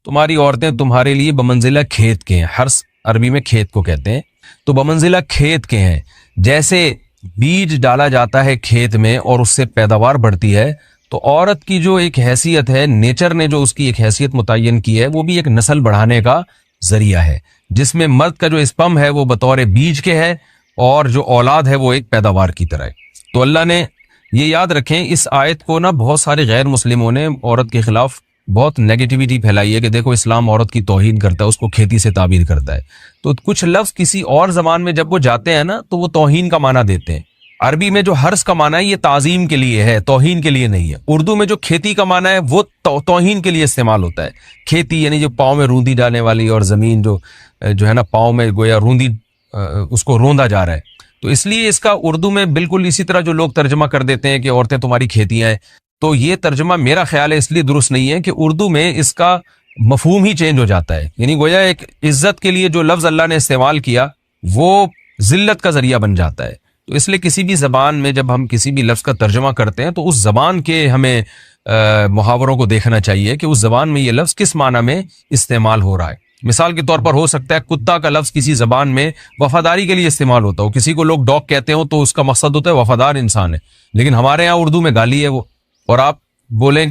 تمہاری عورتیں تمہارے لیے بمنزلہ کھیت کے ہیں. حرث عربی میں کھیت کو کہتے ہیں. تو بمنزلہ کھیت کے ہیں. جیسے بیج ڈالا جاتا ہے کھیت میں اور اس سے پیداوار بڑھتی ہے، تو عورت کی جو ایک حیثیت ہے، نیچر نے جو اس کی ایک حیثیت متعین کی ہے، وہ بھی ایک نسل بڑھانے کا ذریعہ ہے، جس میں مرد کا جو اسپم ہے وہ بطور بیج کے ہے اور جو اولاد ہے وہ ایک پیداوار کی طرح ہے. تو اللہ نے یہ یاد رکھیں، اس آیت کو نا بہت سارے غیر مسلموں نے عورت کے خلاف بہت نیگیٹیوٹی پھیلائی ہے کہ دیکھو اسلام عورت کی توہین کرتا ہے، اس کو کھیتی سے تعبیر کرتا ہے. تو کچھ لفظ کسی اور زبان میں جب وہ جاتے ہیں نا تو وہ توہین کا معنی دیتے ہیں. عربی میں جو حرث کا معنی ہے یہ تعظیم کے لیے ہے، توہین کے لیے نہیں ہے. اردو میں جو کھیتی کا معنی ہے وہ توہین کے لیے استعمال ہوتا ہے. کھیتی یعنی جو پاؤں میں روندی ڈالنے والی، اور زمین جو ہے نا پاؤں میں گویا روندی، اس کو روندا جا رہا ہے. تو اس لیے اس کا اردو میں بالکل اسی طرح جو لوگ ترجمہ کر دیتے ہیں کہ عورتیں تمہاری کھیتیاں ہیں، تو یہ ترجمہ میرا خیال ہے اس لیے درست نہیں ہے کہ اردو میں اس کا مفہوم ہی چینج ہو جاتا ہے. یعنی گویا ایک عزت کے لیے جو لفظ اللہ نے استعمال کیا وہ ذلت کا ذریعہ بن جاتا ہے. تو اس لیے کسی بھی زبان میں جب ہم کسی بھی لفظ کا ترجمہ کرتے ہیں تو اس زبان کے ہمیں محاوروں کو دیکھنا چاہیے کہ اس زبان میں یہ لفظ کس معنی میں استعمال ہو رہا ہے. مثال کے طور پر ہو سکتا ہے کتا کا لفظ کسی زبان میں وفاداری کے لیے استعمال ہوتا ہو، کسی کو لوگ ڈاگ کہتے ہوں تو اس کا مقصد ہوتا ہے وفادار انسان ہے، لیکن ہمارے یہاں اردو میں گالی ہے وہ، اور آپ بولیں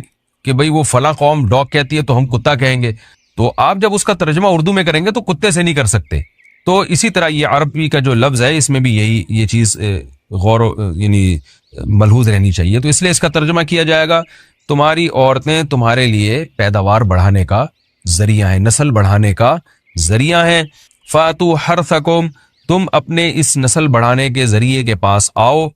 کہ بھئی وہ فلاں قوم ڈاگ کہتی ہے تو ہم کتا کہیں گے، تو آپ جب اس کا ترجمہ اردو میں کریں گے تو کتے سے نہیں کر سکتے. تو اسی طرح یہ عربی کا جو لفظ ہے اس میں بھی یہ چیز یعنی ملحوظ رہنی چاہیے. تو اس لیے اس کا ترجمہ کیا جائے گا تمہاری عورتیں تمہارے لیے پیداوار بڑھانے کا ذریعہ ہیں، نسل بڑھانے کا ذریعہ ہیں. فاتو حرثکم، تم اپنے اس نسل بڑھانے کے ذریعے کے پاس آؤ،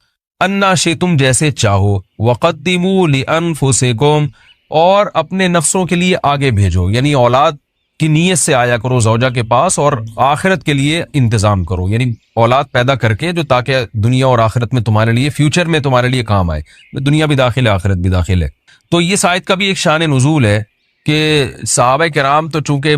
انا شئتم، جیسے چاہو، وقدموا لانفسکم، اور اپنے نفسوں کے لیے آگے بھیجو، یعنی اولاد کی نیت سے آیا کرو زوجہ کے پاس اور آخرت کے لیے انتظام کرو، یعنی اولاد پیدا کر کے جو تاکہ دنیا اور آخرت میں تمہارے لیے، فیوچر میں تمہارے لیے کام آئے. دنیا بھی داخل ہے، آخرت بھی داخل ہے. تو یہ آیت کا بھی ایک شان نزول ہے کہ صحابہ کرام تو چونکہ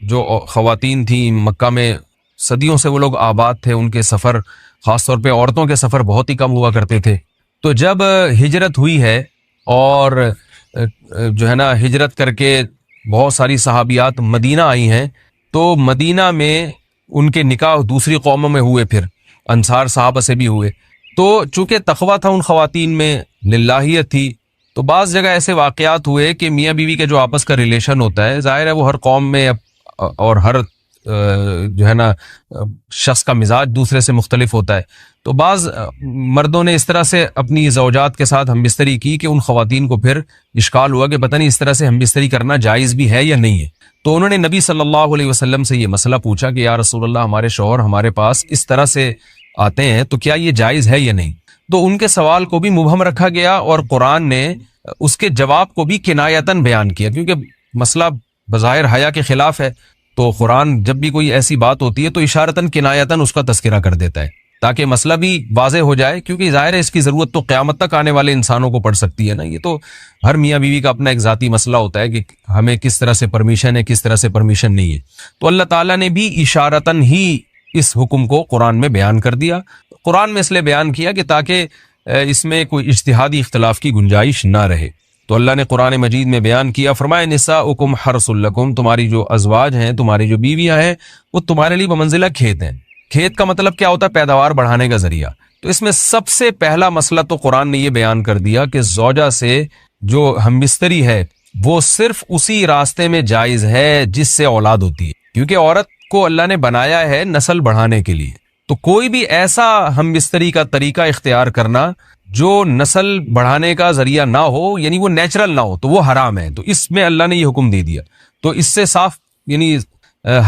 جو خواتین تھیں مکہ میں صدیوں سے وہ لوگ آباد تھے، ان کے سفر خاص طور پہ عورتوں کے سفر بہت ہی کم ہوا کرتے تھے. تو جب ہجرت ہوئی ہے اور جو ہے نا ہجرت کر کے بہت ساری صحابیات مدینہ آئی ہیں، تو مدینہ میں ان کے نکاح دوسری قوموں میں ہوئے، پھر انصار صحابہ سے بھی ہوئے. تو چونکہ تقویٰ تھا ان خواتین میں، للہیت تھی، تو بعض جگہ ایسے واقعات ہوئے کہ میاں بیوی کے جو آپس کا ریلیشن ہوتا ہے، ظاہر ہے وہ ہر قوم میں اور ہر جو ہے نا شخص کا مزاج دوسرے سے مختلف ہوتا ہے. تو بعض مردوں نے اس طرح سے اپنی زوجات کے ساتھ ہم بستری کی کہ ان خواتین کو پھر اشکال ہوا کہ پتہ نہیں اس طرح سے ہم بستری کرنا جائز بھی ہے یا نہیں ہے. تو انہوں نے نبی صلی اللہ علیہ وسلم سے یہ مسئلہ پوچھا کہ یا رسول اللہ، ہمارے شوہر ہمارے پاس اس طرح سے آتے ہیں تو کیا یہ جائز ہے یا نہیں. تو ان کے سوال کو بھی مبہم رکھا گیا اور قرآن نے اس کے جواب کو بھی کنایتاً بیان کیا، کیونکہ مسئلہ بظاہر حیا کے خلاف ہے. تو قرآن جب بھی کوئی ایسی بات ہوتی ہے تو اشارتاً کنایتاً اس کا تذکرہ کر دیتا ہے تاکہ مسئلہ بھی واضح ہو جائے، کیونکہ ظاہر ہے اس کی ضرورت تو قیامت تک آنے والے انسانوں کو پڑ سکتی ہے نا. یہ تو ہر میاں بیوی کا اپنا ایک ذاتی مسئلہ ہوتا ہے کہ ہمیں کس طرح سے پرمیشن ہے، کس طرح سے پرمیشن نہیں ہے. تو اللہ تعالیٰ نے بھی اشارتاً ہی اس حکم کو قرآن میں بیان کر دیا. قرآن میں اس لیے بیان کیا کہ تاکہ اس میں کوئی اجتہادی اختلاف کی گنجائش نہ رہے. تو اللہ نے قرآن مجید میں بیان کیا، فرمایا نساؤکم حرث لکم، تمہاری جو ازواج ہیں، تمہاری جو بیویاں ہیں، وہ تمہارے لیے بمنزلہ کھیت ہیں. کھیت کا مطلب کیا ہوتا ہے؟ پیداوار بڑھانے کا ذریعہ. تو اس میں سب سے پہلا مسئلہ تو قرآن نے یہ بیان کر دیا کہ زوجہ سے جو ہم بستری ہے وہ صرف اسی راستے میں جائز ہے جس سے اولاد ہوتی ہے، کیونکہ عورت کو اللہ نے بنایا ہے نسل بڑھانے کے لیے. تو کوئی بھی ایسا ہم بستری کا طریقہ اختیار کرنا جو نسل بڑھانے کا ذریعہ نہ ہو، یعنی وہ نیچرل نہ ہو، تو وہ حرام ہے. تو اس میں اللہ نے یہ حکم دے دیا. تو اس سے صاف یعنی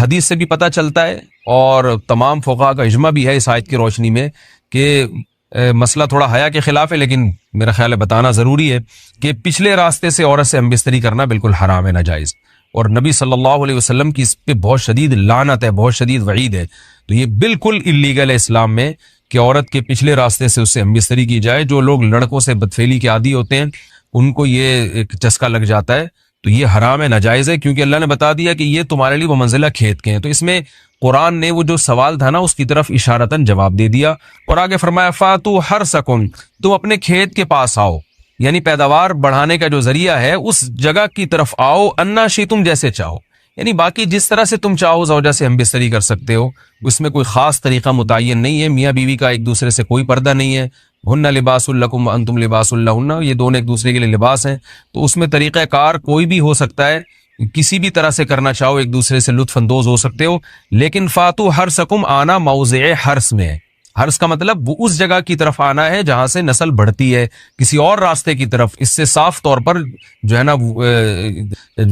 حدیث سے بھی پتہ چلتا ہے اور تمام فقہاء کا اجماع بھی ہے اس آیت کی روشنی میں کہ مسئلہ تھوڑا حیا کے خلاف ہے، لیکن میرا خیال ہے بتانا ضروری ہے کہ پچھلے راستے سے عورت سے ہم بستری کرنا بالکل حرام ہے، ناجائز. اور نبی صلی اللہ علیہ وسلم کی اس پہ بہت شدید لعنت ہے، بہت شدید وعید ہے. تو یہ بالکل اللیگل ہے اسلام میں کہ عورت کے پچھلے راستے سے اس سے ہم بستری کی جائے. جو لوگ لڑکوں سے بدفعلی کے عادی ہوتے ہیں ان کو یہ ایک چسکا لگ جاتا ہے، تو یہ حرام ہے، ناجائز ہے، کیونکہ اللہ نے بتا دیا کہ یہ تمہارے لیے بمنزلہ کھیت کے ہیں. تو اس میں قرآن نے وہ جو سوال تھا نا اس کی طرف اشارتاً جواب دے دیا. اور آگے فرمایا فاتو حرثکم، تم اپنے کھیت کے پاس آؤ. یعنی پیداوار بڑھانے کا جو ذریعہ ہے اس جگہ کی طرف آؤ، انا شی تم جیسے چاہو، یعنی باقی جس طرح سے تم چاہو زوجہ سے ہم بستری کر سکتے ہو، اس میں کوئی خاص طریقہ متعین نہیں ہے، میاں بیوی کا ایک دوسرے سے کوئی پردہ نہیں ہے، ہن لباس لکم وانتم لباس لہن، یہ دونوں ایک دوسرے کے لیے لباس ہیں، تو اس میں طریقہ کار کوئی بھی ہو سکتا ہے، کسی بھی طرح سے کرنا چاہو ایک دوسرے سے لطف اندوز ہو سکتے ہو، لیکن فاتو حرسکم آنا موضع حرس میں ہے۔ حرس کا مطلب وہ اس جگہ کی طرف آنا ہے جہاں سے نسل بڑھتی ہے، کسی اور راستے کی طرف، اس سے صاف طور پر جو ہے نا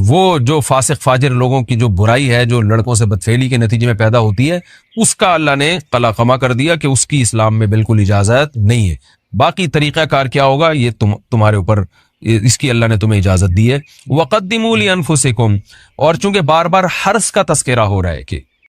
وہ جو فاسق فاجر لوگوں کی جو برائی ہے، جو لڑکوں سے بدفعلی کے نتیجے میں پیدا ہوتی ہے، اس کا اللہ نے قلع قمع کر دیا کہ اس کی اسلام میں بالکل اجازت نہیں ہے۔ باقی طریقہ کار کیا ہوگا یہ تمہارے اوپر، اس کی اللہ نے تمہیں اجازت دی ہے۔ وَقَدِّمُوا لِأَنفُسِكُمْ، اور چونکہ بار بار حرس کا تذکرہ ہو رہا ہے کہ